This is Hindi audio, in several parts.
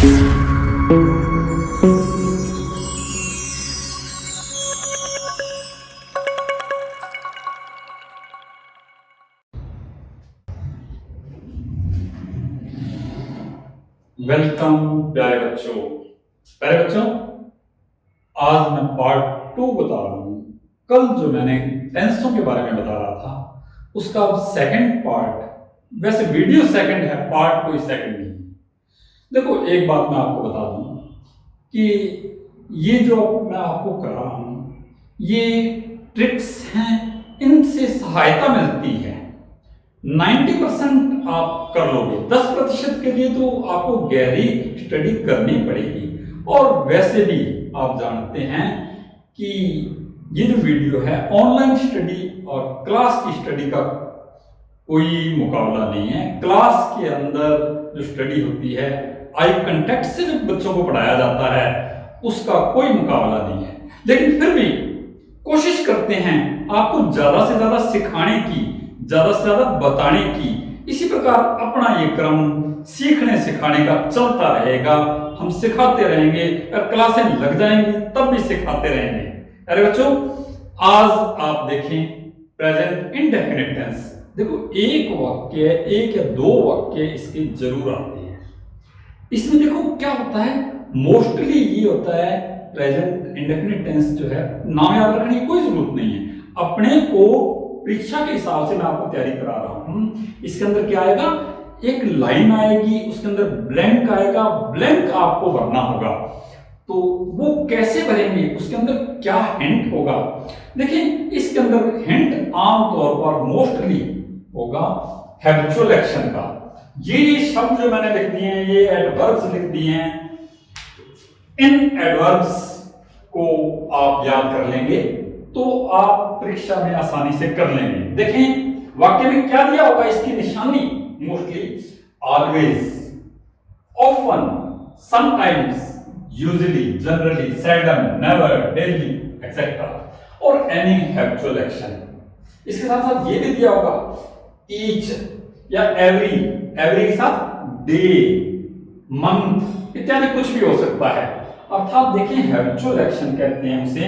वेलकम प्यारे बच्चों, आज मैं पार्ट 2 बता रहा हूं। कल जो मैंने टेंसों के बारे में बता रहा था उसका अब सेकंड पार्ट, वैसे वीडियो सेकंड है, पार्ट कोई सेकंड नहीं। देखो, एक बात मैं आपको बता दूं कि ये जो मैं आपको करा रहा हूं ये ट्रिक्स हैं, इनसे सहायता मिलती है। 90% आप कर लोगे, 10% के लिए तो आपको गहरी स्टडी करनी पड़ेगी। और वैसे भी आप जानते हैं कि ये जो वीडियो है ऑनलाइन स्टडी और क्लास की स्टडी का कोई मुकाबला नहीं है। क्लास के अंदर जो स्टडी होती है, आई कांटेक्ट से जो बच्चों को पढ़ाया जाता है, उसका कोई मुकाबला नहीं है। लेकिन फिर भी कोशिश करते हैं आपको ज्यादा से ज्यादा सिखाने की, ज्यादा से ज्यादा बताने की। इसी प्रकार अपना ये क्रम सीखने सिखाने का चलता रहेगा। हम सिखाते रहेंगे और क्लासें लग जाएंगी तब भी सिखाते रहेंगे। अरे बच्चों, आज आप देखें प्रेजेंट इंडेफिनिट टेंस। देखो, एक वाक्य, एक या दो वाक्य इसके जरूर आते हैं। इसमें देखो क्या होता है, मोस्टली ये होता है प्रेजेंट इंडेफिनिट टेंस जो है, नाम याद रखने की कोई जरूरत नहीं है। अपने को परीक्षा के हिसाब से मैं आपको तैयारी करा रहा हूं। इसके अंदर क्या आएगा, एक लाइन आएगी, उसके अंदर ब्लैंक आएगा, ब्लैंक आपको भरना होगा। तो वो कैसे भरेंगे, उसके अंदर क्या हिंट होगा। देखिए, इसके अंदर हिंट आमतौर पर मोस्टली होगा हैबिचुअल एक्शन का। ये शब्द जो मैंने लिख दिए हैं, ये एडवर्ब्स लिख दिए हैं। इन एडवर्ब्स को आप याद कर लेंगे तो आप परीक्षा में आसानी से कर लेंगे। देखें वाक्य में क्या दिया होगा, इसकी निशानी mostly always, often, sometimes, usually, generally, seldom, never, daily, etcetera, और एनी हैबिचुअल एक्शन। इसके साथ साथ ये भी दिया होगा ईच या एवरी, एवरी के साथ डे, मंथ इत्यादि कुछ भी हो सकता है। अर्थात देखिए, हैबिचुअल एक्शन कहते हैं उसे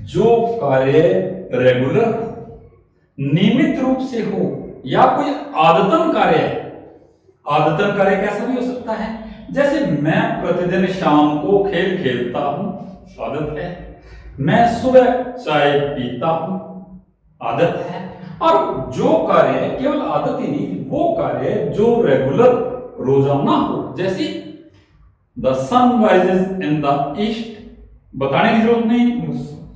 जो कार्य रेगुलर, नियमित रूप से हो, या कोई आदतन कार्य। आदतन कार्य कैसा भी हो सकता है, जैसे मैं प्रतिदिन शाम को खेल खेलता हूं, आदत है। मैं सुबह चाय पीता हूं, आदत है। और जो कार्य केवल आदत ही नहीं, वो कार्य जो रेगुलर, रोजाना हो, जैसे the sun rises in the east, बताने की जरूरत नहीं,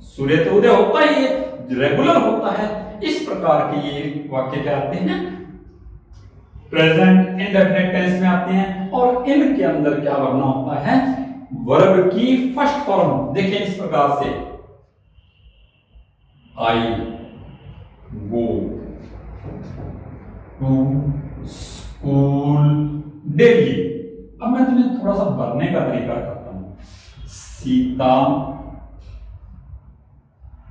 सूर्य तो उदय होता ही है, रेगुलर होता है। इस प्रकार के ये वाक्य क्या आते हैं, प्रेजेंट इंडेफिनिट टेंस में आते हैं। और इनके अंदर क्या भरना होता है, वर्ब की फर्स्ट फॉर्म। देखिए इस प्रकार से, आई गो टू स्कूल डेली। अब मैं तुम्हें थोड़ा सा भरने का तरीका करता हूं। Sita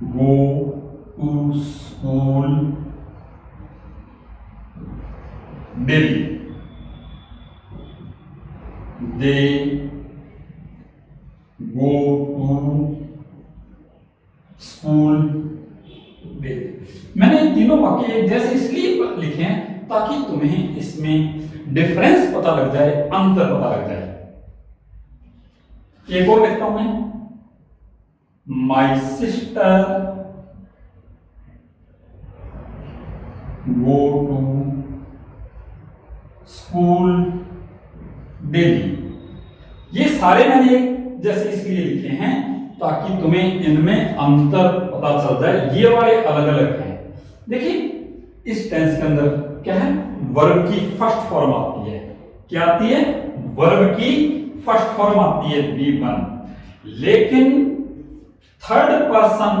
go to school daily, they go to school daily. मैंने तीनों वाक्य एक जैसे इसलिए लिखे हैं ताकि तुम्हें इसमें डिफरेंस पता लग जाए, अंतर पता लग जाए। एक और लिखता हूं मैं, my sister go to school daily. ये सारे मैंने एक जैसे इसलिए लिखे हैं ताकि तुम्हें इनमें अंतर पता चल जाए। ये वाले अलग अलग हैं। देखिए इस टेंस के अंदर क्या है, वर्ब की फर्स्ट फॉर्म आती है। क्या आती है, वर्ब की फर्स्ट फॉर्म आती है V1। लेकिन थर्ड पर्सन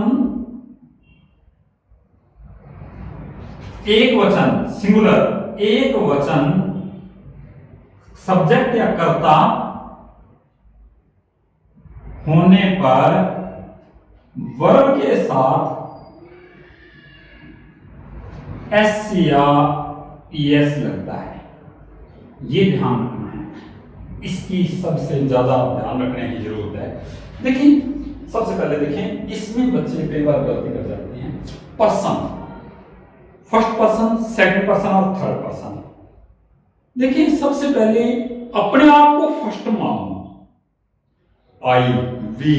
एक वचन, सिंगुलर एक वचन, सब्जेक्ट या कर्ता होने पर वर्ब के साथ एस या ईएस लगता है। ये ध्यान रखना है। इसकी सबसे ज्यादा ध्यान रखने की जरूरत है। देखिए सबसे पहले देखें, इसमें बच्चे कई बार गलती कर जाते हैं। Person, first person, second person और थर्ड पर्सन। देखिए सबसे पहले अपने आप को फर्स्ट मानो। आई, वी,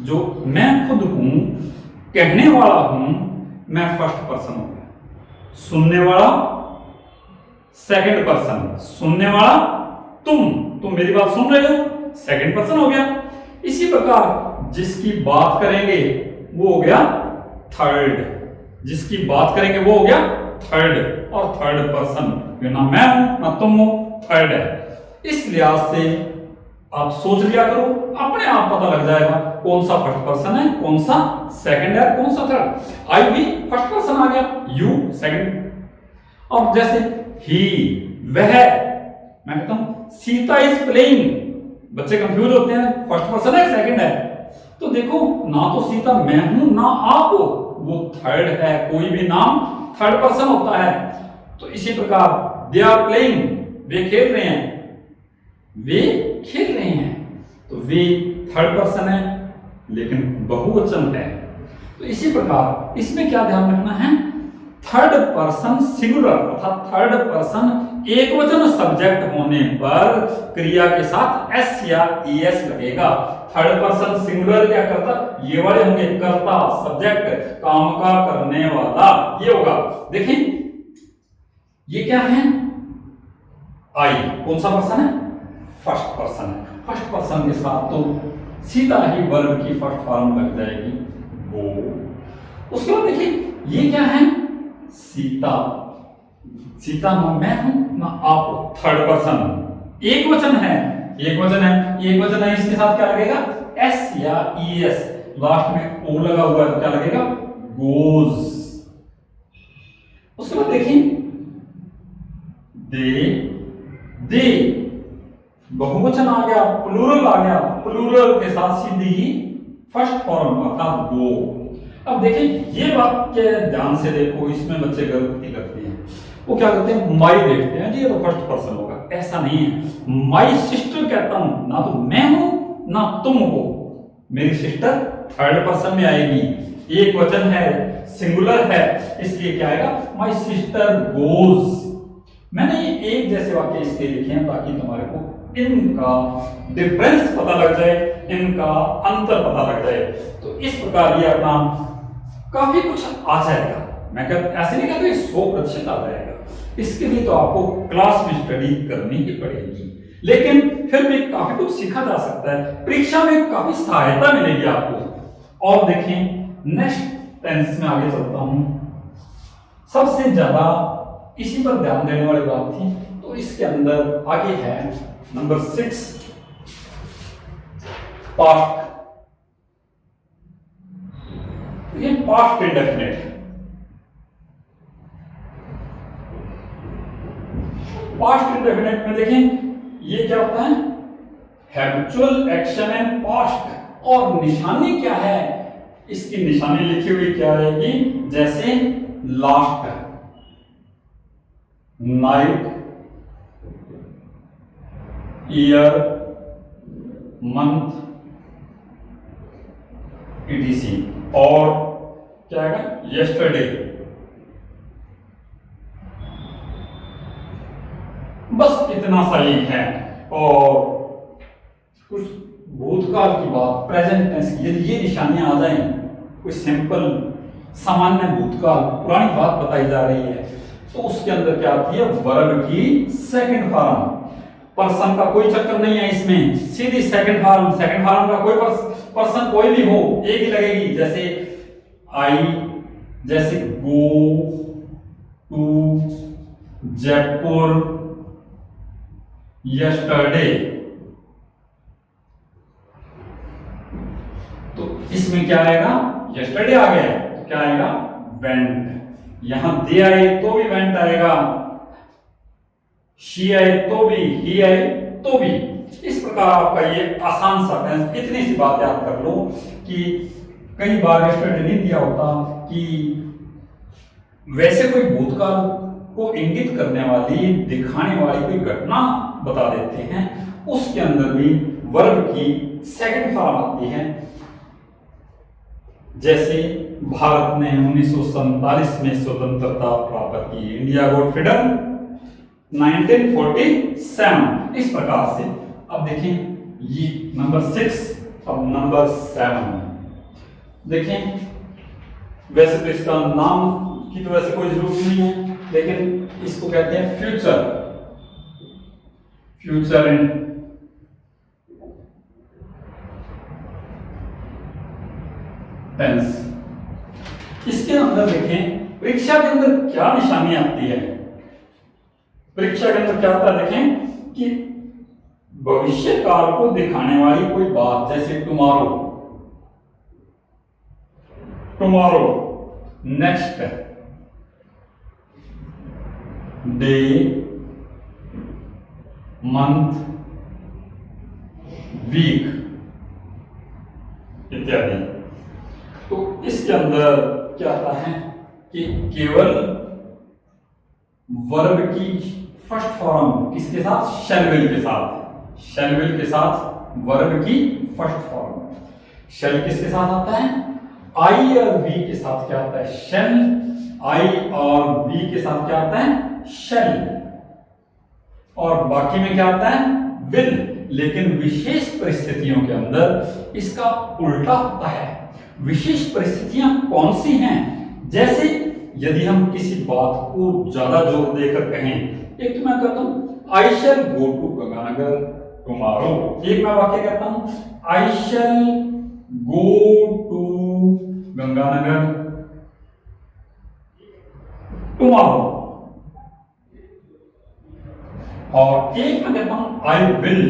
जो मैं खुद हूं, कहने वाला हूं, मैं फर्स्ट पर्सन हो गया। सुनने वाला सेकंड पर्सन, सुनने वाला तुम मेरी बात सुन रहे हो, सेकंड पर्सन हो गया। इसी प्रकार जिसकी बात करेंगे वो हो गया थर्ड, जिसकी बात करेंगे वो हो गया थर्ड और थर्ड पर्सन, ना मैं हूं ना तुम हो, थर्ड है। इस लिहाज से आप सोच लिया करो, अपने आप पता लग जाएगा कौन सा फर्स्ट पर्सन है, कौन सा सेकंड है, कौन सा थर्ड। आई भी फर्स्ट पर्सन आ गया, यू सेकंड। और जैसे ही, वह, मैं कहता हूं सीता इज प्लेइंग, बच्चे कंफ्यूज होते हैं फर्स्ट पर्सन है सेकंड है। तो देखो ना तो सीता मैं हूं ना आप हो, वो थर्ड है। कोई भी नाम थर्ड पर्सन होता है। तो इसी प्रकार दे आर प्लेइंग, वे खेल रहे हैं, वे खेल रहे हैं। तो वे थर्ड पर्सन है लेकिन बहुवचन है। तो इसी प्रकार इसमें क्या ध्यान रखना है, थर्ड पर्सन सिंगुलर अर्थात थर्ड पर्सन एक वचन सब्जेक्ट होने पर क्रिया के साथ एस या ईएस लगेगा। थर्ड पर्सन सिंगुलर क्या करता, ये वाले होंगे कर्ता, सब्जेक्ट, काम का करने वाला, ये होगा। देखिए ये क्या है, आई कौन सा पर्सन है, फर्स्ट पर्सन है। फर्स्ट पर्सन के साथ तो सीधा ही वर्ब की फर्स्ट फॉर्म लग जाएगी, वो। उसके बाद देखिए ये क्या है, सीता, सीता ना मैं हूं ना आप हो, थर्ड पर्सन, एक वचन है, एक वचन है, एक वचन है, इसके साथ क्या लगेगा, एस या ईएस, लास्ट में ओ लगा हुआ है तो क्या लगेगा, गोज। उसके बाद देखिए दे बहुवचन आ गया, प्लूरल आ गया, प्लूरल के साथ सीधी फर्स्ट फॉर्म अर्थात गो। अब देखिए ये वाक्य ध्यान से देखो, इसमें बच्चे गलती करते हैं। वो क्या करते हैं, माई देखते हैं जी ये तो फर्स्ट पर्सन होगा, ऐसा नहीं है। माई सिस्टर कहता हूं, ना तो मैं हूं ना तुम हो, मेरी सिस्टर थर्ड पर्सन में आएगी, एक वचन है, सिंगुलर है, इसलिए क्या आएगा, माई सिस्टर गोज। मैंने ये एक जैसे वाक्य इसके लिखे हैं ताकि तुम्हारे को इनका डिफरेंस पता लग जाए, इनका अंतर पता लग जाए। तो इस प्रकार ये अपना काफी कुछ आ जाएगा। मैं कहता ऐसे नहीं कहता 100% आ जाएगा, इसके लिए तो आपको क्लास में स्टडी करनी ही पड़ेगी, लेकिन फिर भी काफी कुछ सीखा जा सकता है, परीक्षा में काफी सहायता मिलेगी आपको। और देखें नेक्स्ट टेंस में आगे चलता हूं, सबसे ज्यादा इसी पर ध्यान देने वाली बात थी, तो इसके अंदर आगे है नंबर 6 पास्ट। ये पास्ट इंडेफिनिट, पास्ट इंडेफिनिट में देखें ये क्या होता है, हैबिचुअल एक्शन एंड पास्ट। और निशानी क्या है, इसकी निशानी लिखी हुई क्या आएगी, जैसे last, night, year, month, etc. और क्या है, यस्टरडे। बस इतना सही है। और कुछ भूतकाल की बात, प्रेजेंट टेंस की, यदि ये निशानियां आ जाएं, कोई सिंपल सामान्य भूतकाल पुरानी बात बताई जा रही है, तो उसके अंदर क्या आती है, वर्ब की सेकंड फॉर्म। पर्सन का कोई चक्कर नहीं है इसमें, सीधी सेकंड फॉर्म। सेकंड फॉर्म का कोई पर्सन कोई भी हो, एक ही लगेगी, जैसे आई, जैसे गो टू जयपुर, यस्टरडे। तो इसमें क्या आएगा, यस्टरडे आ गया तो क्या आएगा, वेंट। यहां दे आए तो भी वेंट आएगा, शी आए तो भी, ही आए तो भी। इस प्रकार आपका ये आसान सा टेंस, इतनी सी बात याद कर लो कि कई बार यस्टरडे नहीं दिया होता कि वैसे कोई भूतकाल को इंगित करने वाली, दिखाने वाली कोई घटना बता देते हैं, उसके अंदर भी वर्ब की सेकंड फॉर्म आती है। जैसे भारत ने 1947 में स्वतंत्रता प्राप्त की, इंडिया गॉट फ्रीडम 1947, इस प्रकार से। अब देखें ये नंबर 6, अब नंबर 7 देखें। वैसे तो इसका नाम की तो वैसे कोई जरूरत नहीं है, लेकिन इसको कहते हैं फ्यूचर, फ्यूचर इन टेंस। इसके अंदर देखें परीक्षा के अंदर क्या निशानी आती है। परीक्षा के अंदर क्या आता है, देखें कि भविष्य काल को दिखाने वाली कोई बात, जैसे tomorrow, tomorrow, next day, month, week इत्यादि। तो इसके अंदर क्या आता है कि केवल वर्ब की फर्स्ट फॉर्म किसके साथ, शैल विल के साथ, शैल विल के साथ वर्ब की फर्स्ट फॉर्म। शैल किसके साथ आता है, आई और वी के साथ क्या आता है, शैल। आई और वी के साथ क्या आता है, शैल। और बाकी में क्या आता है, विल। लेकिन विशेष परिस्थितियों के अंदर इसका उल्टा होता है। विशेष परिस्थितियां कौन सी हैं, जैसे यदि हम किसी बात को ज्यादा जोर देकर कहें, एक तो मैं कहता हूं I shall go to Ganganagar tomorrow, एक मैं वाक्य कहता हूं I shall go to Ganganagar tomorrow, और एक मैं कहता हूं I will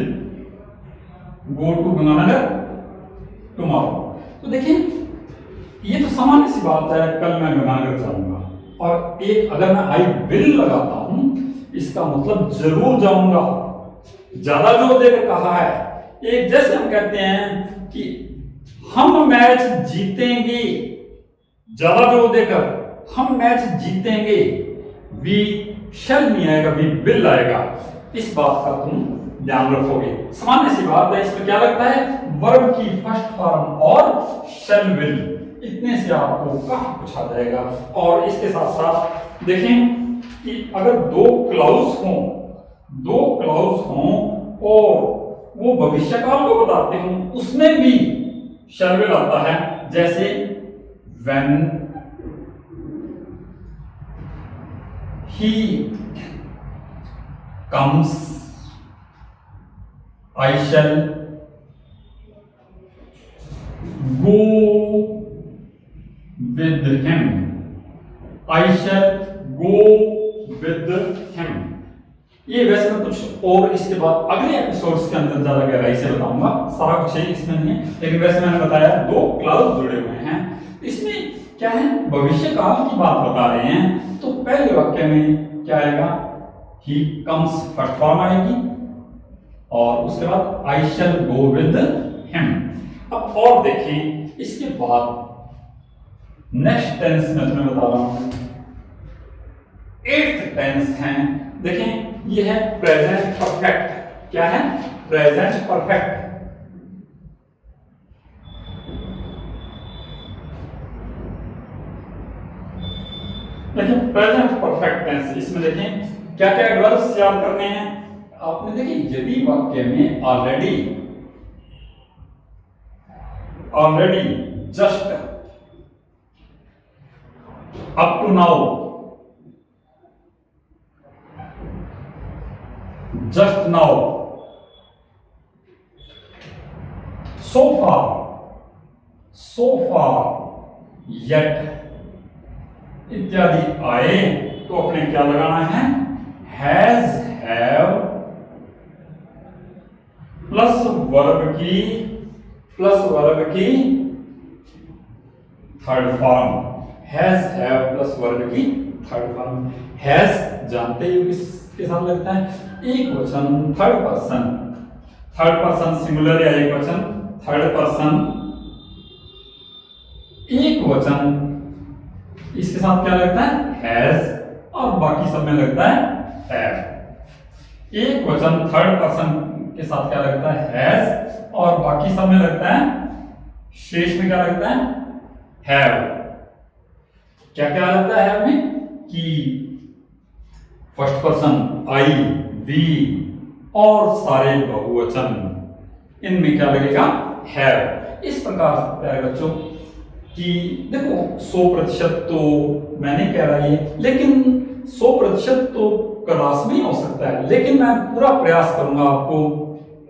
go to Ganganagar tomorrow. तो देखिए ये तो सामान्य सी बात है, कल मैं गंगानगर जाऊंगा। और एक अगर मैं आई विल लगाता हूं, इसका मतलब जरूर जाऊंगा, ज्यादा जोर देकर कहा है। एक जैसे हम कहते हैं कि हम मैच जीतेंगे, ज्यादा जोर देकर हम मैच जीतेंगे, वी शैल नहीं आएगा, वी विल आएगा। इस बात का तुम ध्यान रखोगे। सामान्य सी बात है, इसमें क्या लगता है, वर्ब की फर्स्ट फॉर्म और शैल विल, इतने से आपको कहाँ पूछा जाएगा। और इसके साथ साथ देखें कि अगर दो क्लाउज हों और वो भविष्यकाल को बताते हों, उसमें भी शैल विल आता है। जैसे when he comes, I shall go with him, I shall go with him। ये वैसे मैं कुछ और इसके बाद अगले एपिसोड्स के अंदर ज्यादा गहराई से बताऊंगा, सारा कुछ है इसमें नहीं है, लेकिन वैसे मैंने बताया दो क्लाउज जुड़े हुए हैं। इसमें क्या है, भविष्य काल की बात बता रहे हैं। तो पहले वाक्य में क्या आएगा, ही कम्स फर्स्ट फॉर्म आएगी, और उसके बाद आई शैल गो विद हिम। अब और देखें इसके बाद नेक्स्ट टेंस में तुम्हें बता रहा हूं, 8th टेंस है। देखें ये है प्रेजेंट परफेक्ट। क्या है, प्रेजेंट परफेक्ट। देखिए प्रेजेंट परफेक्ट टेंस, इसमें देखें क्या क्या एडवर्ब्स याद करने हैं आपने। देखिए यदि वाक्य में already, just, up to now, just now, so far, yet इत्यादि आए तो अपने क्या लगाना है, हैज, हैव प्लस वर्ब की third form. Has, have plus verb की थर्ड फॉर्म। हैज जानते ही किसके साथ लगता है, एक वचन, थर्ड पर्सन सिंगुलर या एक वचन, थर्ड पर्सन एक वचन, इसके साथ क्या लगता है, हैज। और बाकी सब में लगता है हैव। एक वचन थर्ड पर्सन के साथ क्या लगता है हैज, और बाकी सब में लगता है, शेष में क्या लगता है हैव। क्या क्या लगता है हैव में कि फर्स्ट पर्सन आई, वी और सारे बहुवचन, इनमें क्या लगेगा हैव। इस प्रकार से प्यारे बच्चों कि देखो 100% तो मैं नहीं कह रहा ये, लेकिन 100% तो क्लास में ही हो सकता है, लेकिन मैं पूरा प्रयास करूंगा आपको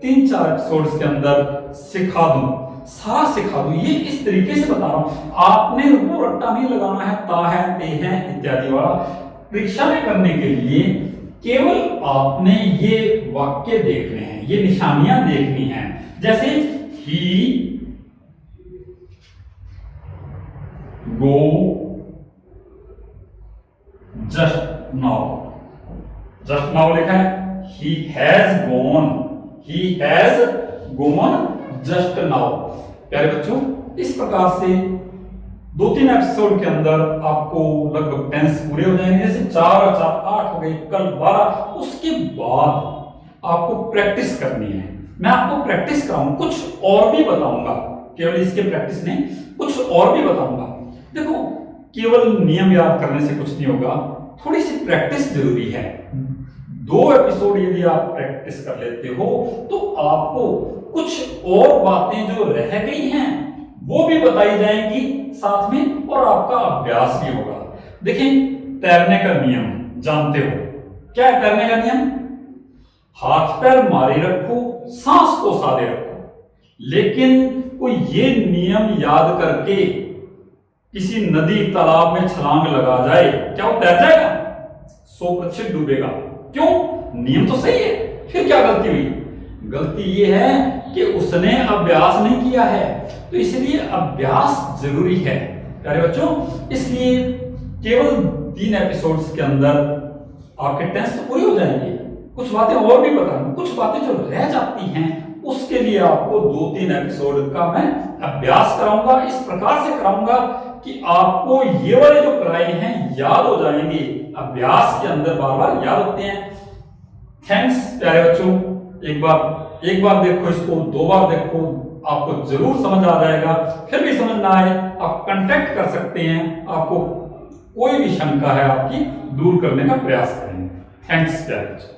3-4 एपिसोड्स के अंदर सिखा दूं, सारा सिखा दूं। ये इस तरीके से बता रहा हूं, आपने वो रट्टा नहीं लगाना है ता है ते है इत्यादि वाला। परीक्षा में करने के लिए केवल आपने ये वाक्य देखने हैं, ये निशानियां देखनी हैं। जैसे ही go just now, just now लिखा है, he has gone just now. प्यारे बच्चों इस प्रकार से 2-3 एपिसोड के अंदर आपको लगभग टेंस पूरे हो जाएंगे। जैसे 4 और 4 8 हो गए, कल 12। उसके बाद आपको प्रैक्टिस करनी है। मैं आपको प्रैक्टिस कराऊंगा, कुछ और भी बताऊंगा, केवल इसके प्रैक्टिस नहीं, कुछ और भी बताऊंगा। देखो केवल नियम याद करने से कुछ नहीं होगा, थोड़ी सी प्रैक्टिस जरूरी है। 2 एपिसोड यदि आप प्रैक्टिस कर लेते हो तो आपको कुछ और बातें जो रह गई हैं वो भी बताई जाएंगी साथ में, और आपका अभ्यास भी होगा। देखें तैरने का नियम जानते हो, क्या है तैरने का नियम? हाथ पैर मारे रखो, सांस को साधे रखो। लेकिन कोई ये नियम याद करके किसी नदी तालाब में छलांग लगा जाए, क्या वो तैर जाएगा? 100% डूबेगा। क्यों? नियम तो सही है, फिर क्या गलती हुई? गलती ये है कि उसने अभ्यास नहीं किया है। तो इसलिए अभ्यास जरूरी है प्यारे बच्चों। इसलिए केवल 3 एपिसोड्स के अंदर आपके टेंस तो पूरी हो जाएंगे। कुछ बातें और भी बताऊंगा, कुछ बातें जो रह जाती हैं उसके लिए आपको 2-3 एपिसोड का मैं अभ्यास कराऊंगा। इस प्रकार से कराऊंगा कि आपको ये वाले जो कराए हैं याद हो जाएंगे, अभ्यास के अंदर बार बार याद होते हैं। थैंक्स प्यारे बच्चों। एक बार देखो इसको, 2 बार देखो, आपको जरूर समझ आ जाएगा। फिर भी समझ ना आए आप कांटेक्ट कर सकते हैं, आपको कोई भी शंका है आपकी दूर करने का प्रयास करेंगे। थैंक्स प्यारे बच्चों।